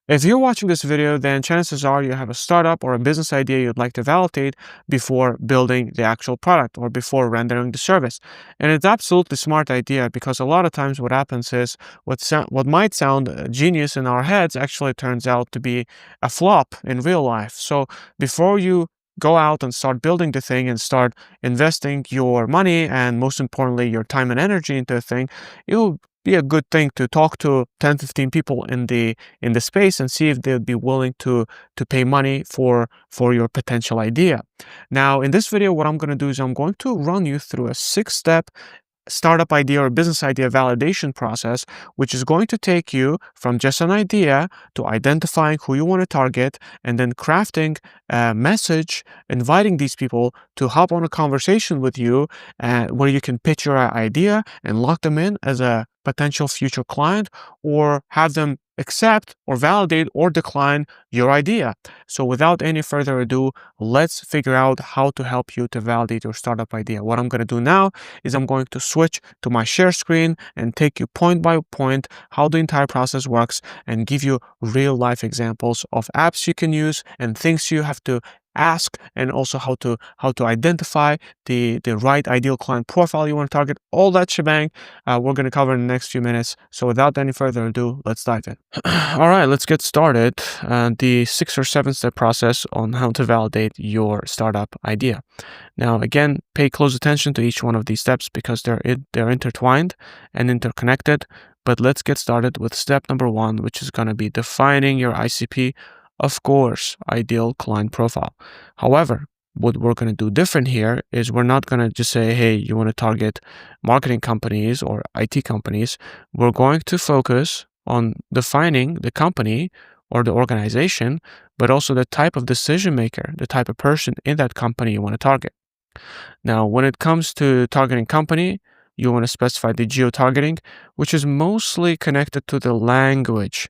If you're watching this video, then chances are you have a startup or a business idea you'd like to validate before building the actual product or before rendering the service. And it's absolutely smart idea because a lot of times what happens is what might sound genius in our heads actually turns out to be a flop in real life. So before you go out and start building the thing and start investing your money and most importantly your time and energy into a thing, it'll be a good thing to talk to 10-15 people in the space and see if they'd be willing to pay money for your potential idea. Now in this video, what I'm going to do is I'm going to run you through a 6-step startup idea or business idea validation process, which is going to take you from just an idea to identifying who you want to target and then crafting a message, inviting these people to hop on a conversation with you where you can pitch your idea and lock them in as a potential future client or have them accept or validate or decline your idea. So without any further ado, let's figure out how to help you to validate your startup idea. What I'm going to do now is I'm going to switch to my share screen and take you point by point how the entire process works and give you real life examples of apps you can use and things you have to ask, and also how to identify the right ideal client profile you want to target. All that shebang we're going to cover in the next few minutes. So without any further ado, let's dive in. All right, let's get started. The 6 or 7-step process on how to validate your startup idea. Now again, pay close attention to each one of these steps because they're intertwined and interconnected. But let's get started with step number 1, which is going to be defining your ICP. Of course, ideal client profile. However, what we're going to do different here is we're not going to just say, hey, you want to target marketing companies or IT companies. We're going to focus on defining the company or the organization, but also the type of decision maker, the type of person in that company you want to target. Now, when it comes to targeting company, you want to specify the geo-targeting, which is mostly connected to the language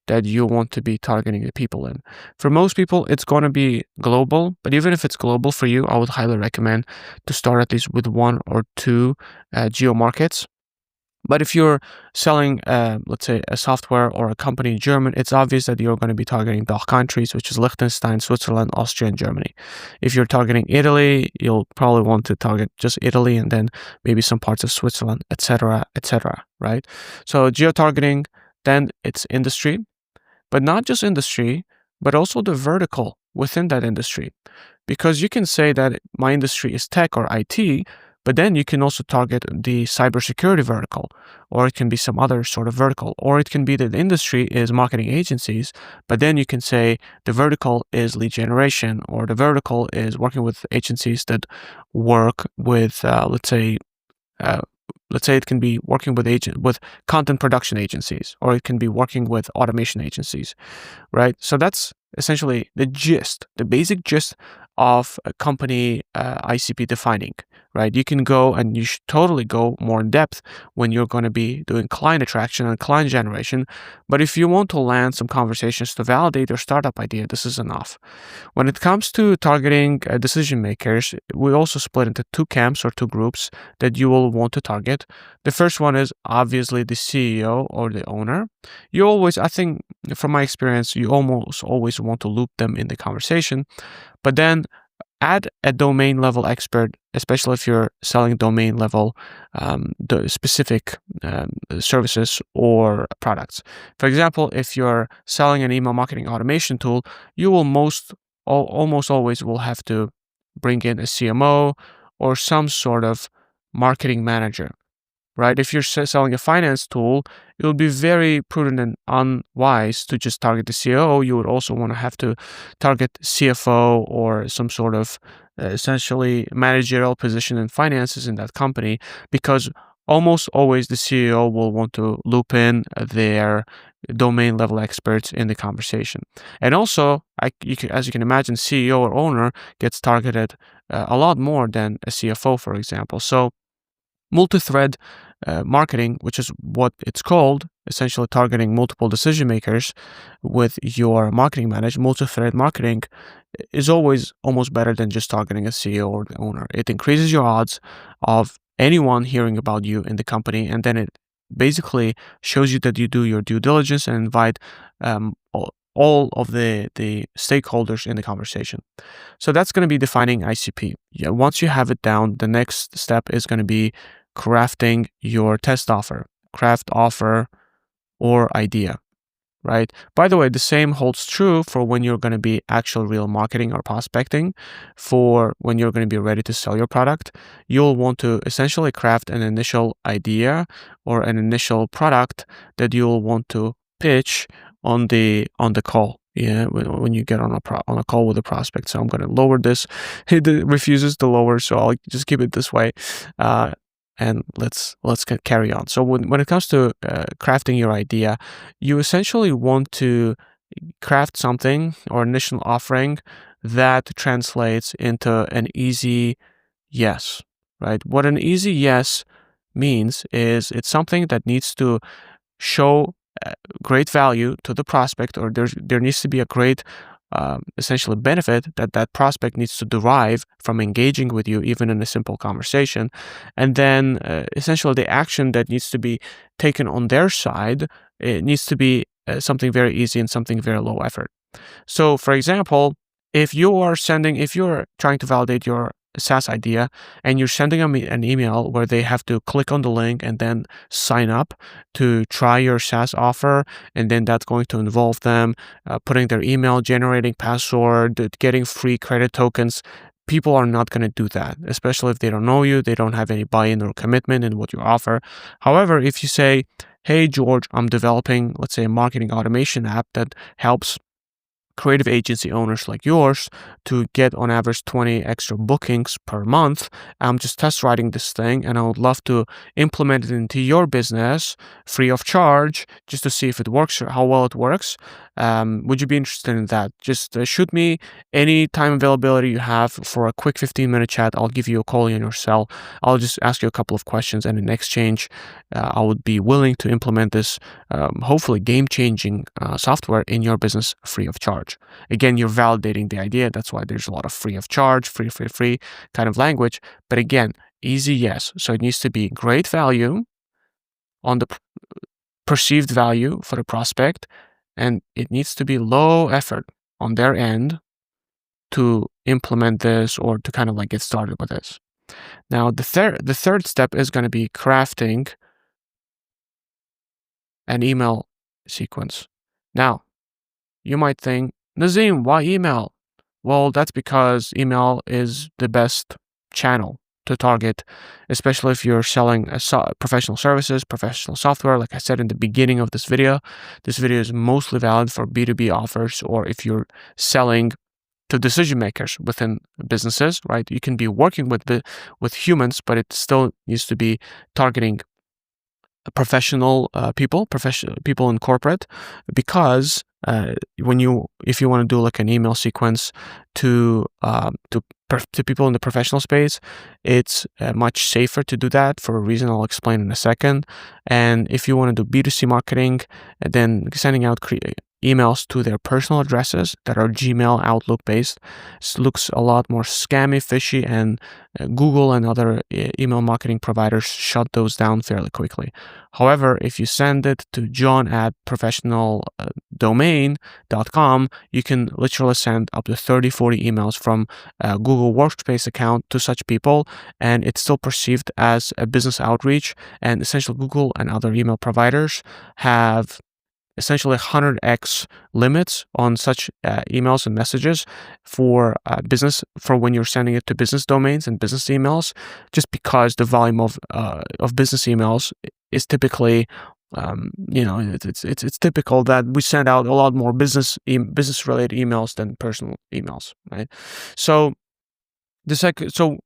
that you want to be targeting the people in. For most people, it's going to be global, but even if it's global for you, I would highly recommend to start at least with 1 or 2 geo markets. But if you're selling, let's say, a software or a company in German, it's obvious that you're going to be targeting DACH countries, which is Liechtenstein, Switzerland, Austria, and Germany. If you're targeting Italy, you'll probably want to target just Italy and then maybe some parts of Switzerland, etc., right? So geo-targeting, then it's industry. But not just industry, but also the vertical within that industry. Because you can say that my industry is tech or IT, but then you can also target the cybersecurity vertical, or it can be some other sort of vertical, or it can be that the industry is marketing agencies, but then you can say the vertical is lead generation, or the vertical is working with agencies that work with, let's say it can be working with content production agencies, or it can be working with automation agencies, right? So that's essentially the basic gist of a company ICP defining, right? You can go and you should totally go more in depth when you're going to be doing client attraction and client generation. But if you want to land some conversations to validate your startup idea, this is enough. When it comes to targeting decision makers, we also split into 2 camps or 2 groups that you will want to target. The first one is obviously the CEO or the owner. You always, I think from my experience, you almost always want to loop them in the conversation, but then add a domain level expert, especially if you're selling domain level the specific services or products. For example, if you're selling an email marketing automation tool, you will almost always will have to bring in a CMO or some sort of marketing manager, right? If you're selling a finance tool, it would be very prudent and unwise to just target the COO. You would also want to have to target CFO or some sort of essentially managerial position in finances in that company, because almost always the CEO will want to loop in their domain level experts in the conversation. And also, as you can imagine, CEO or owner gets targeted a lot more than a CFO, for example. So multi-thread marketing, which is what it's called, essentially targeting multiple decision makers with your marketing manager, multi-thread marketing is always almost better than just targeting a CEO or the owner. It increases your odds of anyone hearing about you in the company, and then it basically shows you that you do your due diligence and invite all of the stakeholders in the conversation. So that's going to be defining ICP. Yeah, once you have it down, the next step is going to be crafting your test offer, craft offer or idea, right? By the way, the same holds true for when you're going to be actual real marketing or prospecting. For when you're going to be ready to sell your product, you'll want to essentially craft an initial idea or an initial product that you'll want to pitch on the call. Yeah, when you get on a call with a prospect. So I'm going to lower this. It refuses to lower, so I'll just keep it this way. And let's carry on. So when it comes to crafting your idea, you essentially want to craft something or initial offering that translates into an easy yes, right? What an easy yes means is it's something that needs to show great value to the prospect, or there needs to be a great essentially benefit that prospect needs to derive from engaging with you, even in a simple conversation. And then essentially the action that needs to be taken on their side, it needs to be something very easy and something very low effort. So for example, if you're trying to validate your SaaS idea and you're sending them an email where they have to click on the link and then sign up to try your SaaS offer, and then that's going to involve them putting their email, generating password, getting free credit tokens, people are not going to do that, especially if they don't know you, they don't have any buy-in or commitment in what you offer. However, if you say, hey, George, I'm developing, let's say, a marketing automation app that helps creative agency owners like yours to get on average 20 extra bookings per month. I'm just test riding this thing and I would love to implement it into your business free of charge just to see if it works or how well it works. Would you be interested in that? Just shoot me any time availability you have for a quick 15-minute chat. I'll give you a call in your cell. I'll just ask you a couple of questions, and in exchange, I would be willing to implement this hopefully game-changing software in your business free of charge. Again, you're validating the idea. That's why there's a lot of free of charge, free kind of language. But again, easy yes. So it needs to be great value on the perceived value for the prospect, and it needs to be low effort on their end to implement this or to kind of like get started with this. Now, the third step is going to be crafting an email sequence. Now, you might think, Nazim, why email? Well, that's because email is the best channel to target, especially if you're selling professional services, professional software. Like I said in the beginning of this video is mostly valid for B2B offers, or if you're selling to decision makers within businesses, right? You can be working with humans, but it still needs to be targeting professional people in corporate, because if you want to do like an email sequence to people in the professional space, it's much safer to do that for a reason I'll explain in a second. And if you want to do B2C marketing, then sending out emails to their personal addresses that are Gmail, Outlook based looks a lot more scammy, fishy, and Google and other email marketing providers shut those down fairly quickly. However, if you send it to john@professionaldomain.com, you can literally send up to 30-40 emails from a Google Workspace account to such people, and it's still perceived as a business outreach. And essentially, Google and other email providers have essentially 100x limits on such emails and messages for business, for when you're sending it to business domains and business emails, just because the volume of business emails is typically it's typical that we send out a lot more business related emails than personal emails, right? So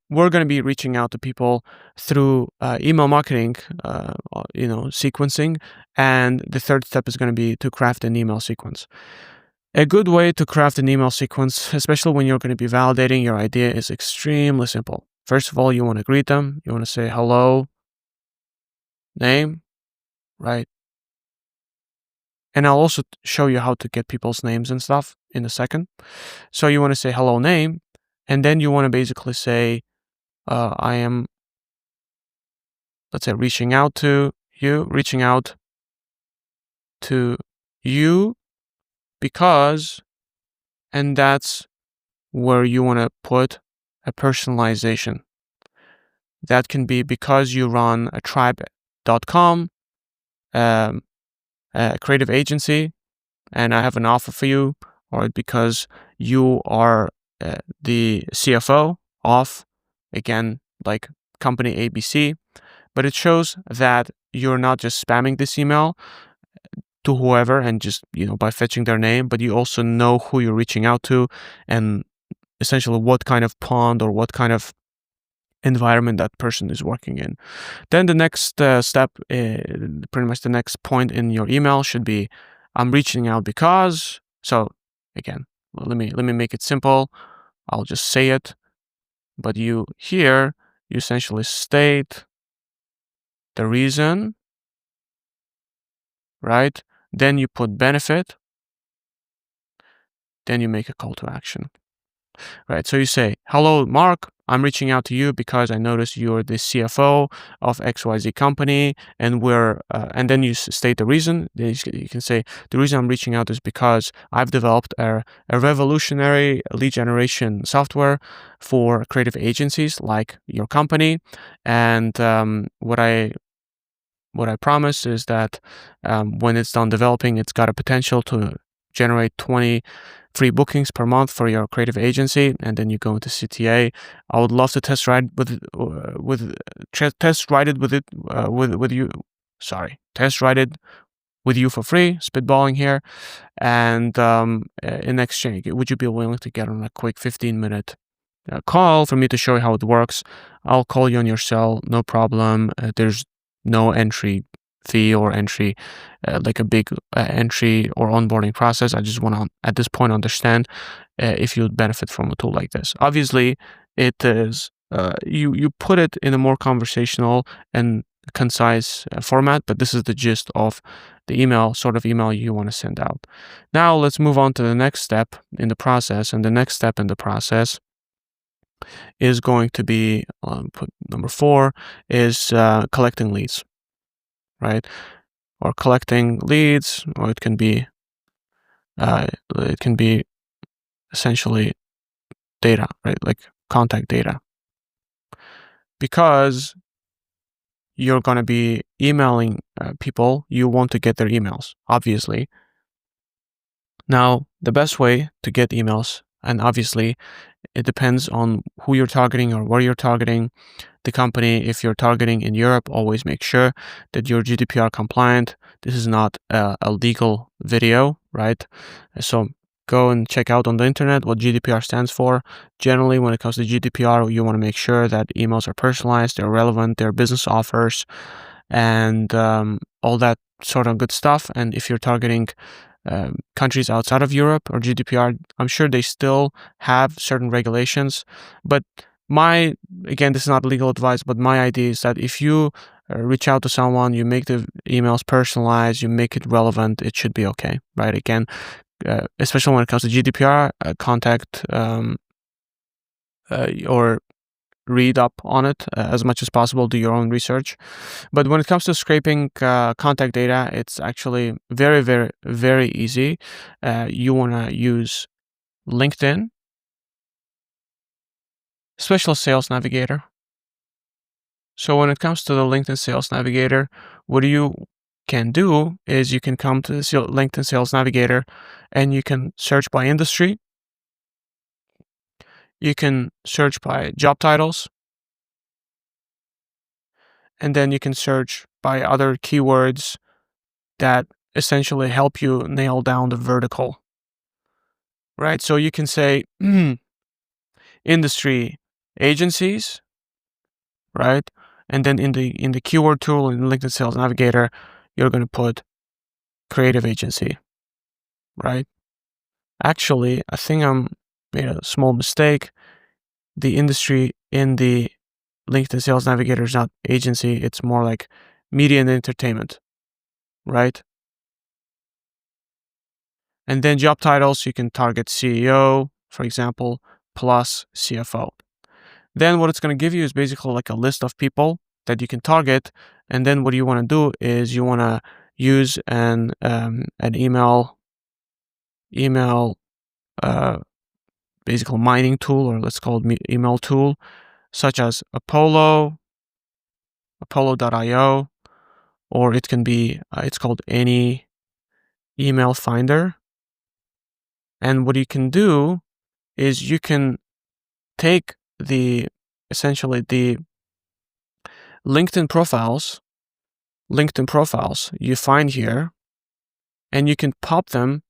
we're going to be reaching out to people through email marketing, sequencing, and the third step is going to be to craft an email sequence. A good way to craft an email sequence, especially when you're going to be validating your idea, is extremely simple. First of all, you want to greet them. You want to say hello, name, right? And I'll also show you how to get people's names and stuff in a second. So you want to say hello, name, and then you want to basically say, I am, let's say, reaching out to you reaching out to you because, and that's where you want to put a personalization. That can be because you run a tribe.com, a creative agency, and I have an offer for you, or because you are the CFO of, again, like company ABC, but it shows that you're not just spamming this email to whoever and just, by fetching their name, but you also know who you're reaching out to and essentially what kind of pond or what kind of environment that person is working in. Then the next step, pretty much the next point in your email should be, I'm reaching out because. So again, let me make it simple. I'll just say it, but you essentially state the reason, right? Then you put benefit, then you make a call to action. Right, so you say, hello, Mark, I'm reaching out to you because I noticed you're the CFO of XYZ company, and and then you state the reason. You can say, the reason I'm reaching out is because I've developed a revolutionary lead generation software for creative agencies like your company, and what I promise is that when it's done developing, it's got a potential to generate 20 free bookings per month for your creative agency, and then you go into CTA. I would love to test ride it with you for free. Spitballing here, and in exchange, would you be willing to get on a quick 15-minute call for me to show you how it works? I'll call you on your cell, no problem. There's no entry fee or entry, like a big entry or onboarding process. I just want to, at this point, understand if you'd benefit from a tool like this. Obviously, it is, you put it in a more conversational and concise format, but this is the gist of the sort of email you want to send out. Now, let's move on to the next step in the process. And the next step in the process is going to be, put number 4, is collecting leads, right? Or collecting leads, or it can be essentially data, right? Like contact data, because you're going to be emailing people. You want to get their emails, obviously. Now, the best way to get emails, and obviously it depends on who you're targeting or where you're targeting the company. If you're targeting in Europe, always make sure that you're GDPR compliant. This is not a legal video, right? So go and check out on the internet what GDPR stands for. Generally, when it comes to GDPR, you want to make sure that emails are personalized, they're relevant, they're business offers, and all that sort of good stuff. And if you're targeting countries outside of Europe or GDPR, I'm sure they still have certain regulations. But again, this is not legal advice, but my idea is that if you reach out to someone, you make the emails personalized, you make it relevant, it should be okay, right? Again, especially when it comes to GDPR, contact or read up on it as much as possible, do your own research. But when it comes to scraping contact data, it's actually very, very, very easy. You want to use LinkedIn, Special Sales Navigator. So when it comes to the LinkedIn Sales Navigator, what you can do is you can come to the LinkedIn Sales Navigator and you can search by industry. You can search by job titles. And then you can search by other keywords that essentially help you nail down the vertical, right? So you can say industry agencies, right? And then in the keyword tool in LinkedIn Sales Navigator, you're going to put creative agency, right? Actually, I think I made a small mistake. The industry in the LinkedIn Sales Navigator is not agency, it's more like media and entertainment, right? And then job titles, you can target CEO, for example, plus CFO. Then what it's going to give you is basically like a list of people that you can target. And then what you want to do is you want to use an email basically mining tool, or let's call it email tool, such as Apollo.io, or it can be it's called any email finder. And what you can do is you can take essentially the LinkedIn profiles you find here, and you can pop them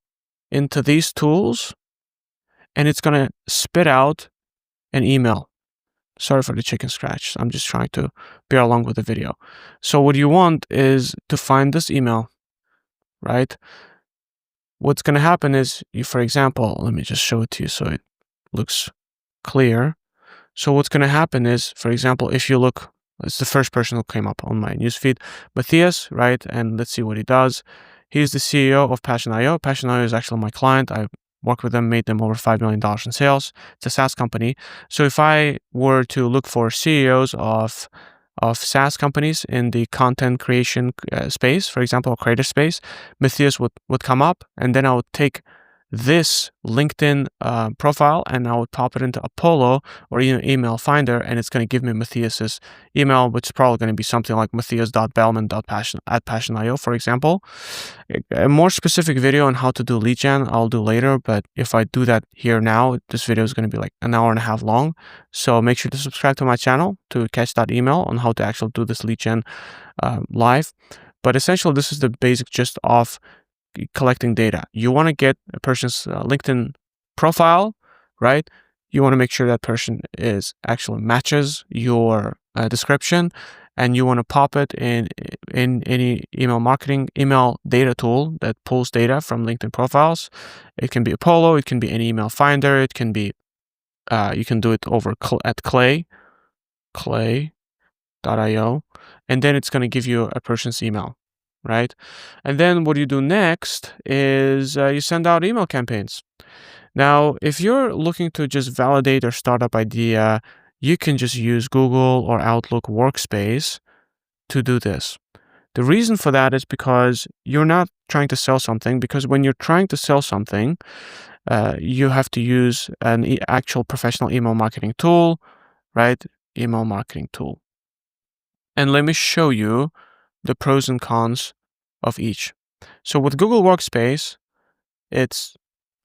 into these tools, and it's going to spit out an email. Sorry for the chicken scratch. I'm just trying to bear along with the video. So what you want is to find this email, right? What's going to happen is, for example, let me just show it to you so it looks clear. So what's going to happen is, for example, if you look, it's the first person who came up on my newsfeed, Matthias, right? And let's see what he does. He's the CEO of Passion.io. Passion.io is actually my client. I worked with them, made them over $5 million in sales. It's a SaaS company. So if I were to look for CEOs of SaaS companies in the content creation space, for example, or creator space, Matthias would come up, and then I would take this LinkedIn profile and I would pop it into Apollo or email finder, and it's going to give me Matthias's email, which is probably going to be something like matthias.bellman.passion@passion.io, for example. A more specific video on how to do lead gen I'll do later, but if I do that here now, this video is going to be like an hour and a half long. So make sure to subscribe to my channel to catch that email on how to actually do this lead gen live. But essentially, this is the basic gist of collecting data. You want to get a person's LinkedIn profile, right? You want to make sure that person actually matches your description, and you want to pop it in any email data tool that pulls data from LinkedIn profiles. It can be Apollo, it can be any email finder, it can be you can do it over at clay.io, and then it's going to give you a person's email, right? And then what you do next is you send out email campaigns. Now, if you're looking to just validate your startup idea, you can just use Google or Outlook Workspace to do this. The reason for that is because you're not trying to sell something, because when you're trying to sell something, you have to use an actual professional email marketing tool, right? Email marketing tool. And let me show you the pros and cons of each. So with Google Workspace, it's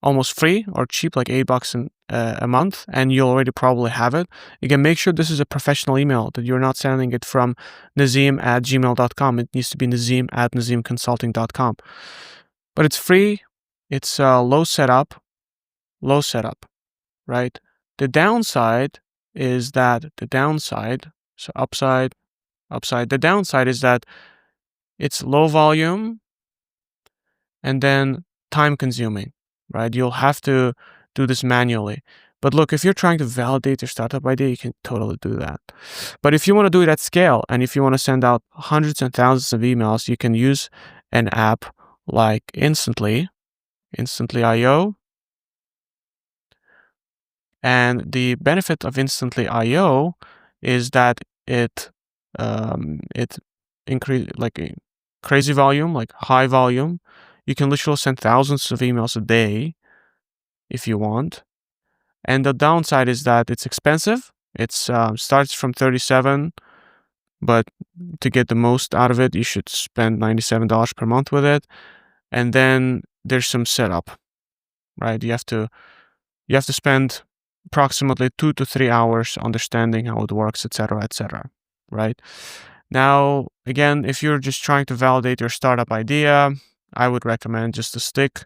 almost free or cheap, like $8 a month, and you already probably have it. You can make sure this is a professional email, that you're not sending it from Nazim@gmail.com. It needs to be Nazim@nazimconsulting.com. But it's free. It's low setup, right? The downside is that the downside is that it's low volume and then time consuming, right? You'll have to do this manually. But look, if you're trying to validate your startup idea, you can totally do that. But if you want to do it at scale, and if you want to send out hundreds and thousands of emails, you can use an app like Instantly.io. And the benefit of Instantly.io is that it increase like crazy volume, like high volume. You can literally send thousands of emails a day if you want. And the downside is that it's expensive. It starts from $37, but to get the most out of it, you should spend $97 per month with it. And then there's some setup, right? You have to spend approximately 2 to 3 hours understanding how it works, etc., right? Now, again, if you're just trying to validate your startup idea, I would recommend just to stick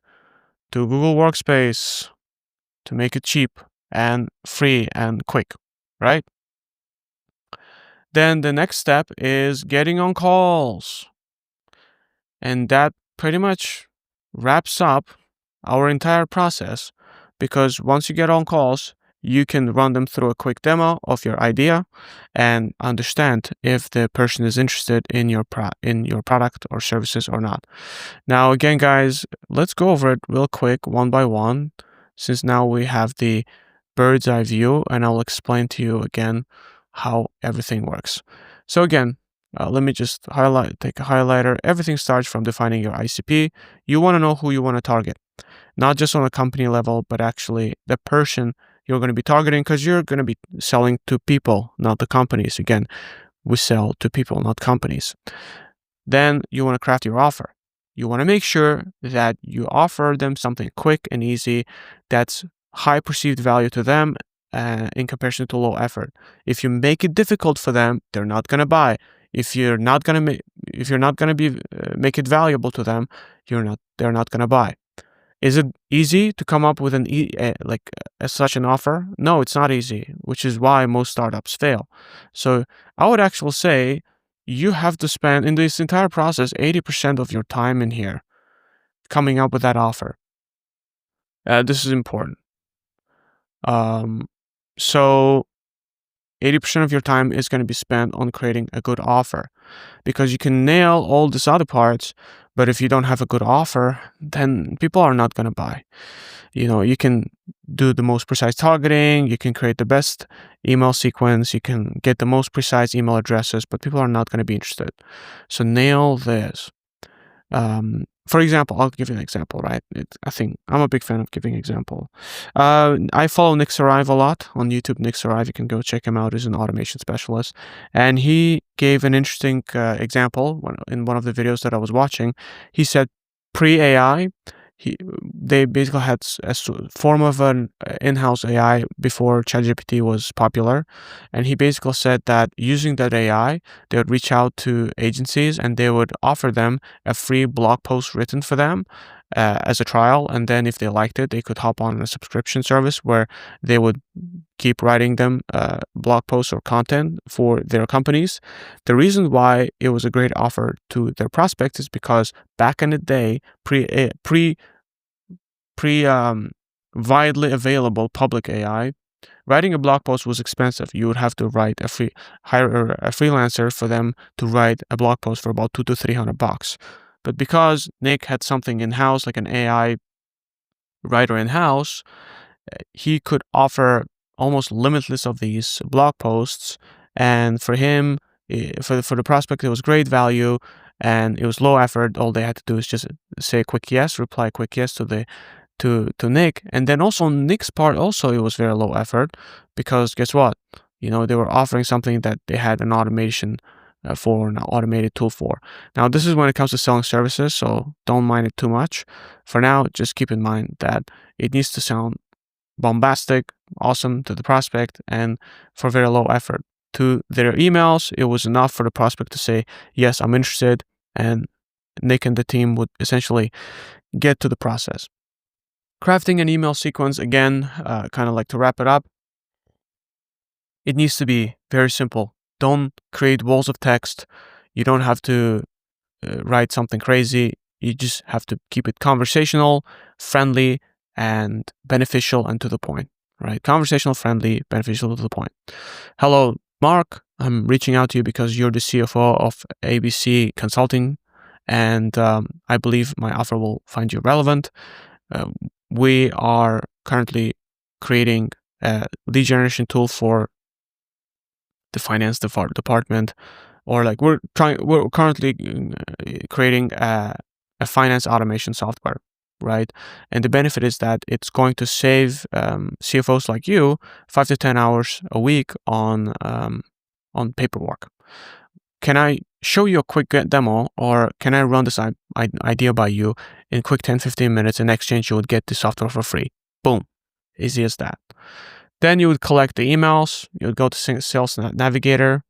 to Google Workspace to make it cheap and free and quick, right? Then the next step is getting on calls. And that pretty much wraps up our entire process, because once you get on calls, you can run them through a quick demo of your idea and understand if the person is interested in your product or services or not. Now, again, guys, let's go over it real quick, one by one, since now we have the bird's eye view, and I'll explain to you again how everything works. So again, Let me just take a highlighter. Everything starts from defining your ICP. You want to know who you want to target, not just on a company level, but actually the person you're going to be targeting, because you're going to be selling to people, not the companies. Again, we sell to people, not companies. Then you want to craft your offer. You want to make sure that you offer them something quick and easy that's high perceived value to them in comparison to low effort. If you make it difficult for them, they're not going to buy. If you're not going to be make it valuable to them, they're not going to buy. Is it easy to come up with such an offer? No, it's not easy, which is why most startups fail. So I would actually say you have to spend in this entire process 80% of your time in here coming up with that offer. This is important. So 80% of your time is going to be spent on creating a good offer, because you can nail all these other parts, but if you don't have a good offer, then people are not going to buy. You can do the most precise targeting, you can create the best email sequence, you can get the most precise email addresses, but people are not going to be interested. So nail this. For example, I'll give you an example, right? I think I'm a big fan of giving example. I follow Nick Sarive a lot on YouTube. Nick Sarive, you can go check him out. He's an automation specialist. And he gave an interesting example in one of the videos that I was watching. He said pre-AI, they basically had a form of an in-house AI before ChatGPT was popular. And he basically said that using that AI, they would reach out to agencies and they would offer them a free blog post written for them as a trial. And then if they liked it, they could hop on a subscription service where they would keep writing them blog posts or content for their companies. The reason why it was a great offer to their prospects is because back in the day, widely available public AI, writing a blog post was expensive. You would have to hire a freelancer for them to write a blog post for about $200 to $300. But because Nick had something in-house, like an AI writer in-house, he could offer almost limitless of these blog posts. And for him, for the prospect, it was great value and it was low effort. All they had to do is just say a quick yes, reply quick yes to Nick. And then also on Nick's part, also it was very low effort, because guess what? They were offering something that they had an automation for, an automated tool for. Now, this is when it comes to selling services, so don't mind it too much. For now, just keep in mind that it needs to sound bombastic, awesome to the prospect, and for very low effort. To their emails, it was enough for the prospect to say, yes, I'm interested, and Nick and the team would essentially get to the process. Crafting an email sequence, again, kind of like to wrap it up, it needs to be very simple. Don't create walls of text. You don't have to write something crazy. You just have to keep it conversational, friendly, and beneficial and to the point, right? Conversational, friendly, beneficial, to the point. Hello, Mark. I'm reaching out to you because you're the CFO of ABC Consulting, and I believe my offer will find you relevant. We are currently creating a lead generation tool for the finance department, or like we're currently creating a finance automation software, right? And the benefit is that it's going to save CFOs like you 5 to 10 hours a week on paperwork. Can I show you a quick demo, or can I run this idea by you in quick 10-15 minutes? In exchange, you would get the software for free. Boom. Easy as that. Then you would collect the emails. You would go to Sales Navigator.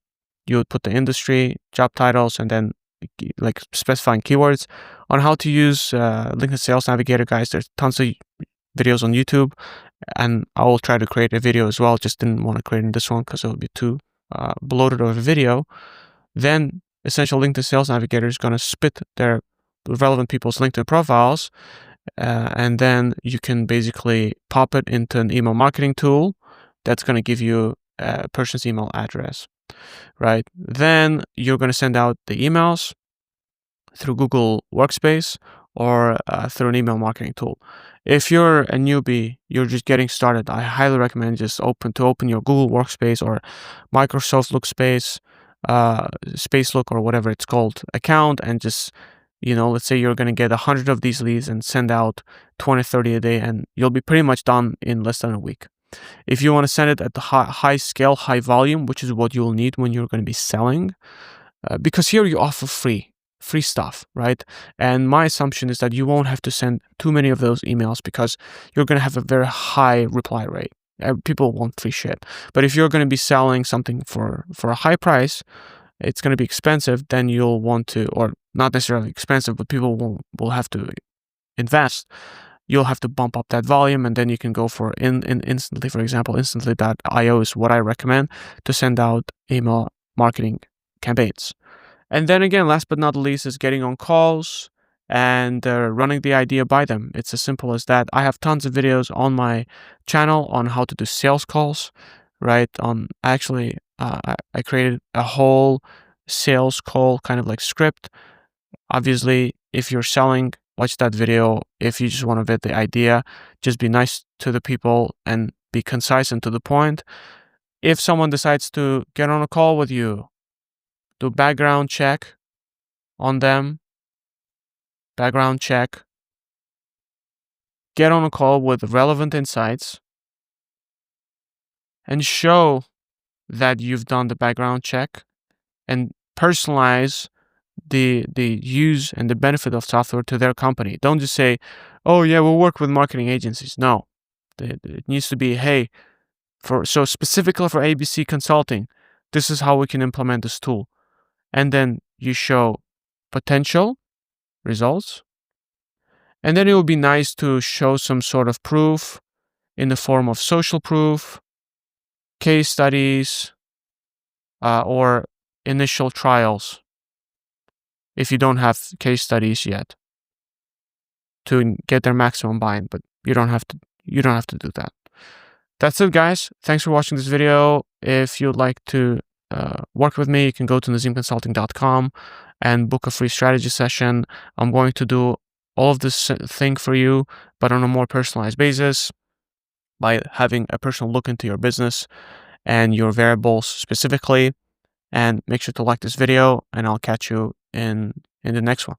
You would put the industry, job titles, and then like specifying keywords on how to use LinkedIn Sales Navigator. Guys, there's tons of videos on YouTube, and I will try to create a video as well. Just didn't want to create in this one because it would be too bloated of a video. Then essential LinkedIn Sales Navigator is going to spit their relevant people's LinkedIn profiles, and then you can basically pop it into an email marketing tool that's going to give you a person's email address, right? Then you're going to send out the emails through Google Workspace or through an email marketing tool. If you're a newbie, you're just getting started, I highly recommend just open your Google Workspace or Microsoft Workspace. Spacelook or whatever it's called account, and just, let's say you're going to get 100 of these leads and send out 20, 30 a day, and you'll be pretty much done in less than a week. If you want to send it at the high scale, high volume, which is what you'll need when you're going to be selling, because here you offer free stuff, right? And my assumption is that you won't have to send too many of those emails because you're going to have a very high reply rate. People want free shit. But if you're going to be selling something for a high price, it's going to be expensive, then you'll want to, or not necessarily expensive, but people will have to invest. You'll have to bump up that volume, and then you can go for instantly. For example, instantly.io is what I recommend to send out email marketing campaigns. And then again, last but not least, is getting on calls and running the idea by them. It's as simple as that. I have tons of videos on my channel on how to do sales calls, right? I created a whole sales call kind of like script. Obviously, if you're selling, watch that video. If you just want to vet the idea, just be nice to the people and be concise and to the point. If someone decides to get on a call with you, do background check on them, background check, get on a call with relevant insights, and show that you've done the background check, and personalize the use and the benefit of software to their company. Don't just say, oh yeah, we'll work with marketing agencies. No, it needs to be, hey, so specifically for ABC Consulting, this is how we can implement this tool. And then you show potential results. And then it would be nice to show some sort of proof in the form of social proof, case studies, or initial trials, if you don't have case studies yet, to get their maximum buy-in. But you don't have to do that. That's it, guys. Thanks for watching this video. If you'd like to work with me, you can go to nazimconsulting.com and book a free strategy session. I'm going to do all of this thing for you, but on a more personalized basis, by having a personal look into your business and your variables specifically. And make sure to like this video, and I'll catch you in the next one.